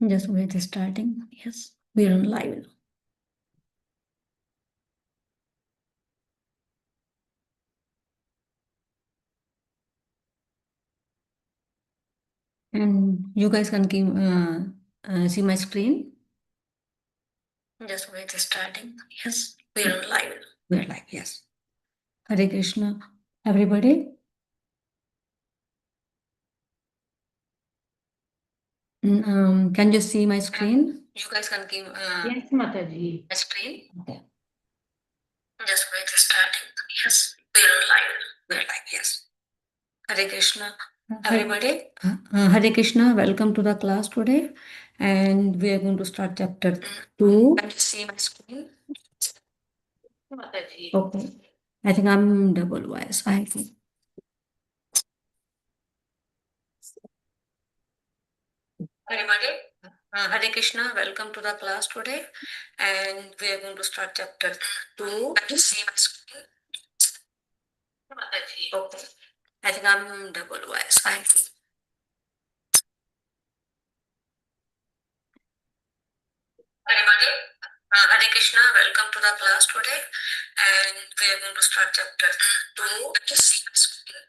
Just wait, starting. Yes, we are on live. And you guys can see my screen. Just wait, starting. Yes, we are on live. We are live, yes. Hare Krishna, everybody. Can you see my screen? You guys can give Yes, Mataji. my screen. Okay. Just wait, starting. Yes, we are on live. We are live, yes. Hare Krishna, everybody. Hare Krishna, welcome to the class today. And we are going to start chapter 2. Can you see my screen? Mataji. Okay. I think I'm double voice. I think. Everybody. Hare Krishna, welcome to the class today. And we are going to start chapter 2. Can you see my screen? Mataji. Okay. I think I'm double voice. I think. Everybody. Hare Krishna, welcome to the class today. And we are going to start chapter 2. Can you see my screen?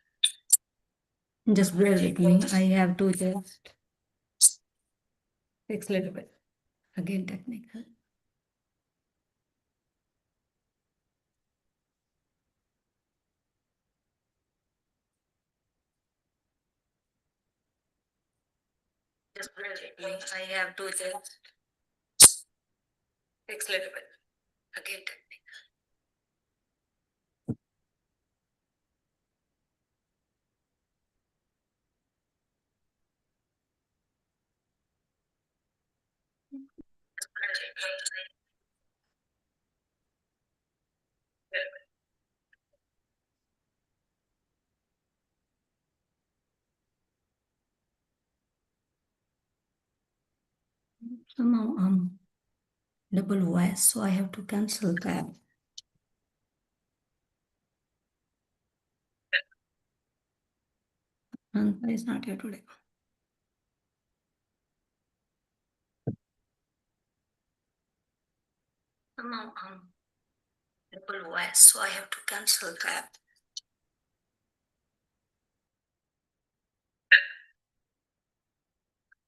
Just bear with me. I have to just fix a little bit. Again, technical. Just bear with me. I have to just fix a little bit. Again, technical. Just bear with me. Somehow double voice, so I have to cancel that. And it's not here today. Somehow double voice, so I have to cancel that.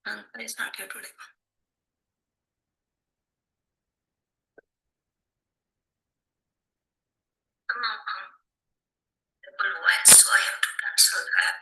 And it's not here today. Somehow double voice, so I have to cancel that.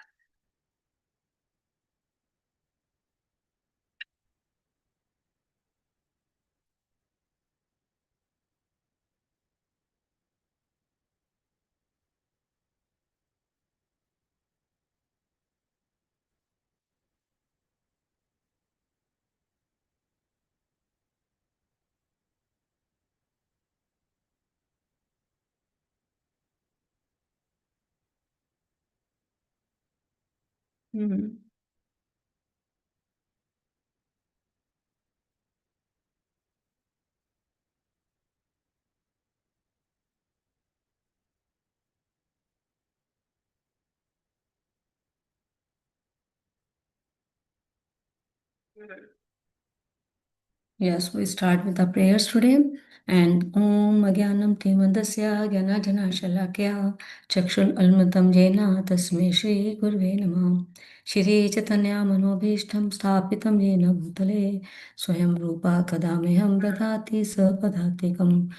Yes, we start with the prayers today. And Om Agyanam Timandasya Gyanajana Shalakya Chakshul Almatam Jena Tasme Shri Gurve Namah Shri Chaitanya Manobhishtam Sthapitam Jena Bhutale Swayam Rupa Kadameham Dadati Sapadatikam.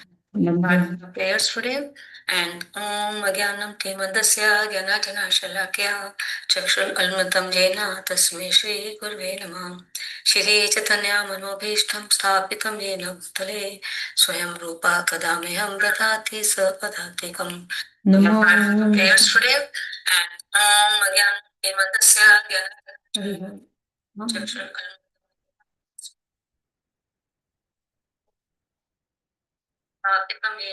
Prayers today. And Om Agyanam Timandasya Gyanajana Shalakya Chakshul Almatam Jena Tasme Shri Gurve Namah Shri Chaitanya Manobhishtam Sthapitam Jena Bhutale Swayam Rupa Kadameham Dadati Sapadatikam. Namo prayers today. And Om Agyanam Timandasya Gyanajana Chakshul Almatam